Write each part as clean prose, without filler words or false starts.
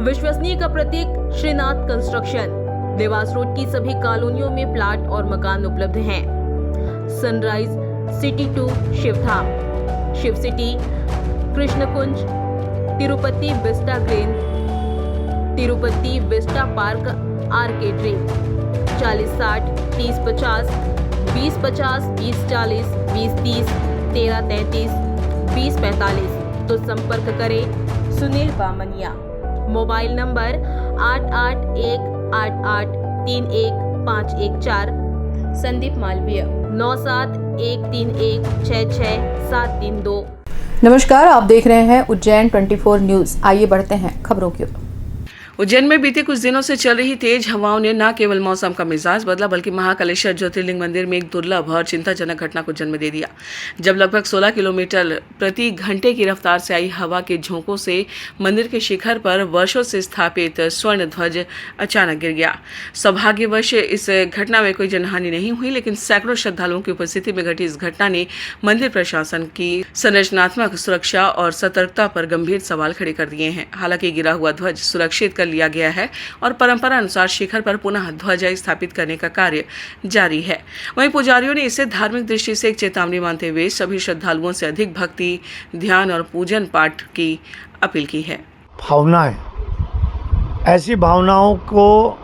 विश्वसनीय का प्रतीक श्रीनाथ कंस्ट्रक्शन। देवास रोड की सभी कॉलोनियों में प्लाट और मकान उपलब्ध हैं। Sunrise city two Shivdham, Shiv city, Krishnakunj, Tirupati vista green, Tirupati vista park arcade dream. 40-60, 30-50, 20-50, 20-40, 20-30, 13-33, 20-45। तो संपर्क करें सुनील बामनिया। Mobile number 8818831514। संदीप मालवीय 9713166732। नमस्कार, आप देख रहे हैं उज्जैन 24 न्यूज। आइए बढ़ते हैं खबरों की ओर। उज्जैन में बीते कुछ दिनों से चल रही तेज हवाओं ने न केवल मौसम का मिजाज बदला बल्कि महाकालेश्वर ज्योतिर्लिंग मंदिर में एक दुर्लभ और चिंताजनक घटना को जन्म दे दिया, जब लगभग 16 किलोमीटर प्रति घंटे की रफ्तार से आई हवा के झोंकों से मंदिर के शिखर पर वर्षों से स्थापित स्वर्ण ध्वज अचानक गिर गया। सौभाग्यवश इस घटना में कोई जनहानि नहीं हुई, लेकिन सैकड़ों श्रद्धालुओं की उपस्थिति में घटी इस घटना ने मंदिर प्रशासन की संरचनात्मक सुरक्षा और सतर्कता पर गंभीर सवाल खड़े कर दिए हैं। हालांकि गिरा हुआ ध्वज सुरक्षित कर लिया गया है और परंपरा अनुसार शिखर पर पुनः ध्वजा स्थापित करने का कार्य जारी है। वहीं पुजारियों ने इसे धार्मिक दृष्टि से एक चेतावनी मानते हुए सभी श्रद्धालुओं से अधिक भक्ति, ध्यान और पूजन पाठ की अपील की है। भावनाएं, ऐसी भावनाओं को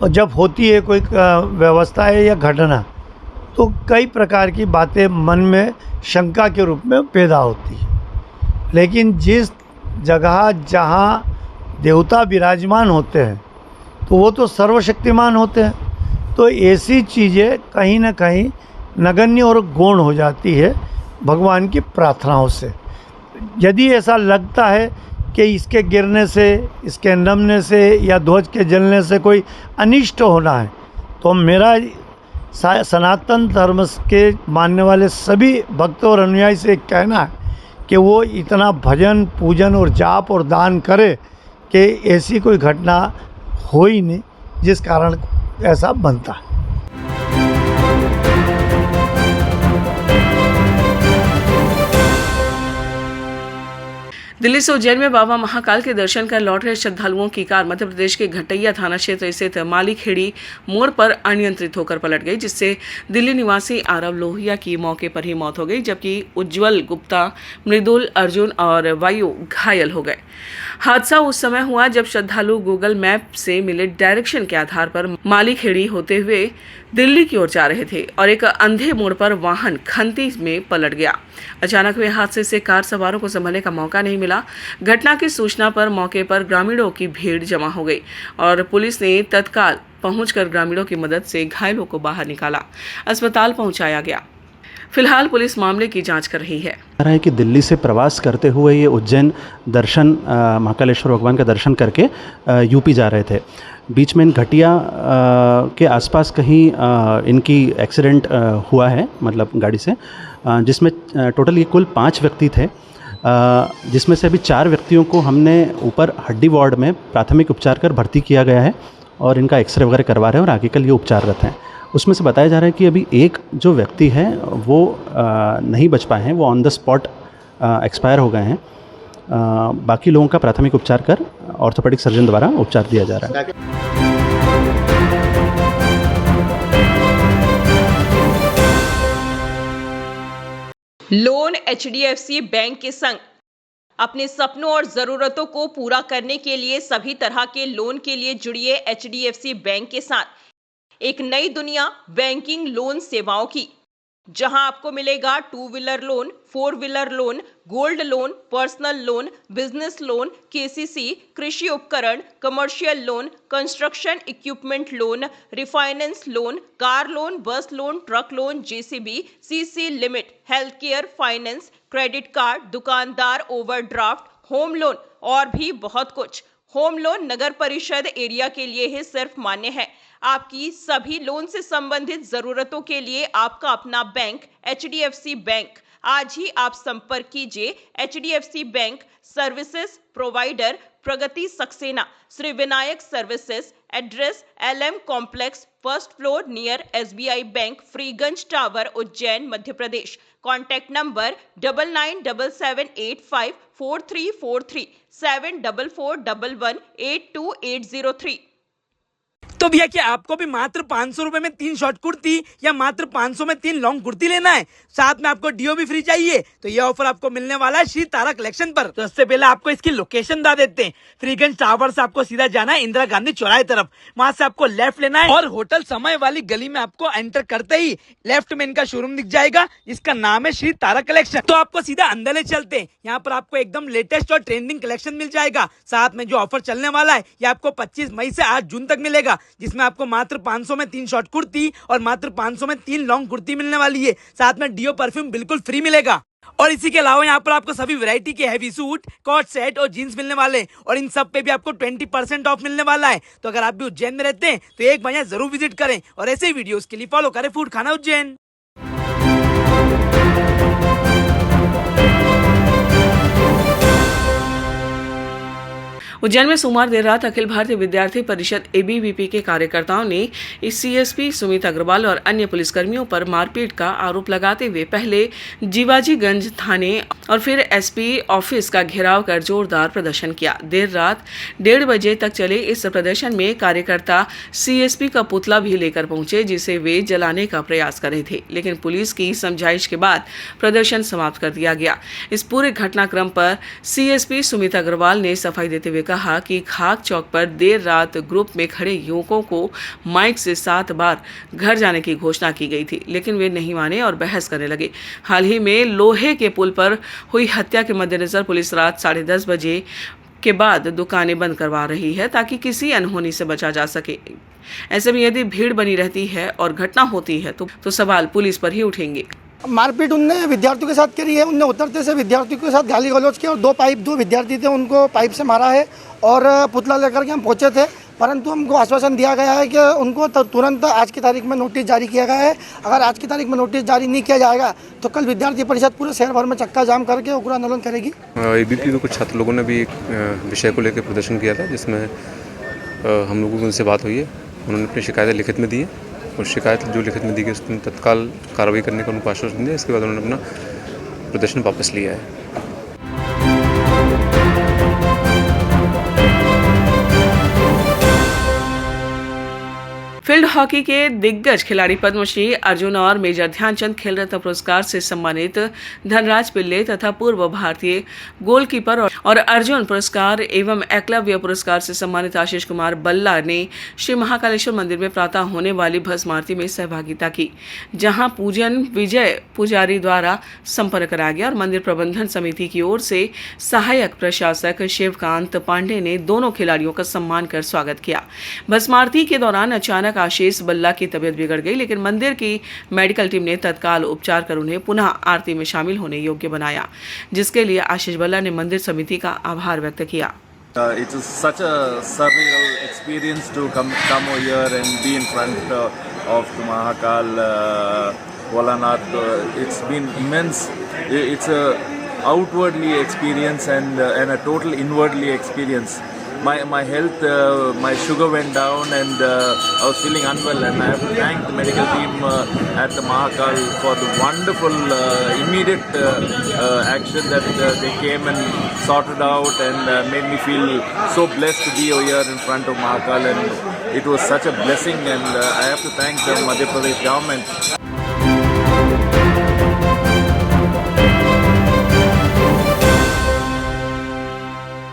जब होती है कोई व्यवस्था है या घटना, तो कई प्रकार की बातें मन में शंका के रूप में पैदा होती है। लेकिन जिस जगह जहाँ देवता विराजमान होते हैं तो वो तो सर्वशक्तिमान होते हैं, तो ऐसी चीज़ें कहीं ना कहीं नगण्य और गौण हो जाती है भगवान की प्रार्थनाओं से। यदि ऐसा लगता है कि इसके गिरने से, इसके नमने से या ध्वज के जलने से कोई अनिष्ट होना है, तो मेरा सनातन धर्म के मानने वाले सभी भक्तों और अनुयायी से कहना है कि वो इतना भजन, पूजन और जाप और दान करे कि ऐसी कोई घटना हो ही नहीं जिस कारण ऐसा बनता है। दिल्ली से उज्जैन में बाबा महाकाल के दर्शन कर लौट रहे श्रद्धालुओं की कार मध्य प्रदेश के घटैया थाना क्षेत्र स्थित मालीखेड़ी मोड़ पर अनियंत्रित होकर पलट गई, जिससे दिल्ली निवासी आरव लोहिया की मौके पर ही मौत हो गई, जबकि उज्जवल गुप्ता, मृदुल अर्जुन और वायु घायल हो गए। हादसा उस समय हुआ जब श्रद्धालु गूगल मैप से मिले डायरेक्शन के आधार पर मालीखेड़ी होते हुए दिल्ली की ओर जा रहे थे और एक अंधे मोड़ पर वाहन खंती में पलट गया। अचानक हुए हादसे से कार सवारों को संभलने का मौका नहीं मिला। घटना की सूचना पर मौके पर ग्रामीणों की भीड़ जमा हो गई और पुलिस ने तत्काल पहुंचकर ग्रामीणों की मदद से घायलों को बाहर निकाला, अस्पताल पहुंचाया गया। फिलहाल पुलिस मामले की जांच कर रही है कि दिल्ली से प्रवास करते हुए ये उज्जैन दर्शन महाकालेश्वर भगवान का दर्शन करके यूपी जा रहे थे। बीच में इन घटिया के आसपास कहीं इनकी एक्सीडेंट हुआ है, मतलब गाड़ी से, जिसमें टोटल ये कुल 5 व्यक्ति थे, जिसमें से अभी 4 व्यक्तियों को हमने ऊपर हड्डी वार्ड में प्राथमिक उपचार कर भर्ती किया गया है और इनका एक्सरे वगैरह करवा रहे हैं और आगे के लिए उपचाररत हैं। उसमें से बताया जा रहा है कि अभी एक जो व्यक्ति है वो नहीं बच पाए हैं, वो ऑन द स्पॉट एक्सपायर हो गए हैं। बाकी लोगों का प्राथमिक उपचार कर ऑर्थोपेडिक सर्जन द्वारा उपचार दिया जा रहा है। लोन HDFC बैंक के संग अपने सपनों और जरूरतों को पूरा करने के लिए सभी तरह के लोन के लिए जुड़िए HDFC बैंक के साथ। एक नई दुनिया बैंकिंग लोन सेवाओं की, जहां आपको मिलेगा 2 wheeler loan, 4 wheeler loan, gold loan, personal loan, business loan, KCC, कृषि उपकरण, commercial loan, construction equipment loan, refinance loan, car loan, bus loan, truck loan, JCB, CC limit, health care, finance, credit card, दुकानदार overdraft, home loan और भी बहुत कुछ। Home loan नगर परिषद area के लिए ही सिर्फ मान्य है। आपकी सभी लोन से संबंधित जरूरतों के लिए आपका अपना बैंक HDFC बैंक। आज ही आप संपर्क कीजिए HDFC bank services provider Pragati Saxena, Shri Vinayak services, address LM complex, first floor near SBI bank, Freeganj tower, Ujjain, Madhya Pradesh. Contact number 9977854343 7441182803। तो भैया क्या आपको भी मात्र 500 रुपए में 3 शॉर्ट कुर्ती या मात्र 500 में 3 लॉन्ग कुर्ती लेना है, साथ में आपको डीओ भी फ्री चाहिए, तो ये ऑफर आपको मिलने वाला है श्री तारा कलेक्शन पर। तो इससे पहले आपको इसकी लोकेशन बता देते हैं। फ्रीगंज टावर से आपको सीधा जाना है इंदिरा गांधी चौराहे तरफ, वहां से आपको लेफ्ट लेना है और होटल समय वाली गली में आपको एंटर करते ही लेफ्ट में इनका शोरूम दिख जाएगा, जिसका नाम है श्री तारा कलेक्शन। तो आपको सीधा अंदर ले चलते हैं, यहाँ पर आपको एकदम लेटेस्ट और ट्रेंडिंग कलेक्शन मिल जाएगा। साथ में जो ऑफर चलने वाला है ये आपको 25 मई से 8 जून तक मिलेगा, जिसमें आपको मात्र 500 में 3 शॉर्ट कुर्ती और मात्र 500 में 3 लॉन्ग कुर्ती मिलने वाली है। साथ में डीओ परफ्यूम बिल्कुल फ्री मिलेगा। और इसी के अलावा यहाँ पर आपको सभी वैरायटी के हैवी सूट, कॉट सेट और जीन्स मिलने वाले हैं और इन सब पे भी आपको 20% ऑफ मिलने वाला है। तो अगर आप भी उज्जैन में रहते हैं तो एक बार यहाँ जरूर विजिट करें और ऐसे ही वीडियोस के लिए फॉलो करें फूड खाना उज्जैन। उज्जैन में सोमवार देर रात अखिल भारतीय विद्यार्थी परिषद ABVP के कार्यकर्ताओं ने इस CSP सुमित अग्रवाल और अन्य पुलिसकर्मियों पर मारपीट का आरोप लगाते हुए पहले जीवाजीगंज थाने और फिर SP ऑफिस का घेराव कर जोरदार प्रदर्शन किया। देर रात 1:30 बजे तक चले इस प्रदर्शन में कार्यकर्ता CSP का पुतला भी लेकर पहुंचे, जिसे वे जलाने का प्रयास कर रहे थे, लेकिन पुलिस की समझाइश के बाद प्रदर्शन समाप्त कर दिया गया। इस पूरे घटनाक्रम पर CSP सुमित अग्रवाल ने सफाई देते हुए कहा कि खाक चौक पर देर रात ग्रुप में खड़े युवकों को माइक से 7 बार घर जाने की घोषणा की गई थी, लेकिन वे नहीं माने और बहस करने लगे। हाल ही में लोहे के पुल पर हुई हत्या के मद्देनजर पुलिस रात 10:30 बजे के बाद दुकानें बंद करवा रही है ताकि किसी अनहोनी से बचा जा सके। ऐसे में यदि भीड़ बनी रहती है और घटना होती है तो सवाल पुलिस पर ही उठेंगे। मारपीट उनने विद्यार्थियों के साथ करी है। उनने उतरते से विद्यार्थियों के साथ गाली गलौज किया और 2 विद्यार्थी थे उनको पाइप से मारा है और पुतला लेकर के हम पहुंचे थे, परंतु हमको आश्वासन दिया गया है कि उनको तुरंत आज की तारीख में नोटिस जारी किया गया है। अगर आज की तारीख में नोटिस जारी नहीं किया जाएगा तो कल विद्यार्थी परिषद पूरे शहर भर में चक्का जाम करके उग्र आंदोलन करेगी। ABVP में कुछ छात्र लोगों ने भी एक विषय को लेकर प्रदर्शन किया था, जिसमें हम लोगों की उनसे बात हुई है। उन्होंने अपनी शिकायतें लिखित में दी है और शिकायत जो लिखित में दी गई उसमें तत्काल कार्रवाई करने का उनको आश्वासन दिया। इसके बाद उन्होंने अपना प्रदर्शन वापस लिया है। फील्ड हॉकी के दिग्गज खिलाड़ी पद्मश्री अर्जुन और मेजर ध्यानचंद खेल रत्न पुरस्कार से सम्मानित धनराज पिल्ले तथा पूर्व भारतीय गोलकीपर और अर्जुन पुरस्कार एवं एकलव्य पुरस्कार से सम्मानित आशीष कुमार बल्ला ने श्री महाकालेश्वर मंदिर में प्रातः होने वाली भस्म आरती में सहभागिता की, जहां पूजन विजय पुजारी द्वारा संपन्न कराया गया और मंदिर प्रबंधन समिति की ओर से सहायक प्रशासक शिवकांत पांडे ने दोनों खिलाड़ियों का सम्मान कर स्वागत किया। भस्म आरती के दौरान अचानक आशीष बल्ला की तबीयत बिगड़ गई, लेकिन मंदिर की मेडिकल टीम ने तत्काल उपचार कर उन्हें पुनः आरती में शामिल होने योग्य बनाया, जिसके लिए आशीष बल्ला ने मंदिर समिति का आभार व्यक्त किया। It is such a surreal experience to come over here and be in front of the Mahakal Volanath. It's been immense. It's a outwardly experience and a total inwardly experience. My health, my sugar went down and I was feeling unwell, and I have to thank the medical team at the Mahakal for the wonderful immediate action that they came and sorted out and made me feel so blessed to be over here in front of Mahakal, and it was such a blessing, and I have to thank the Madhya Pradesh government.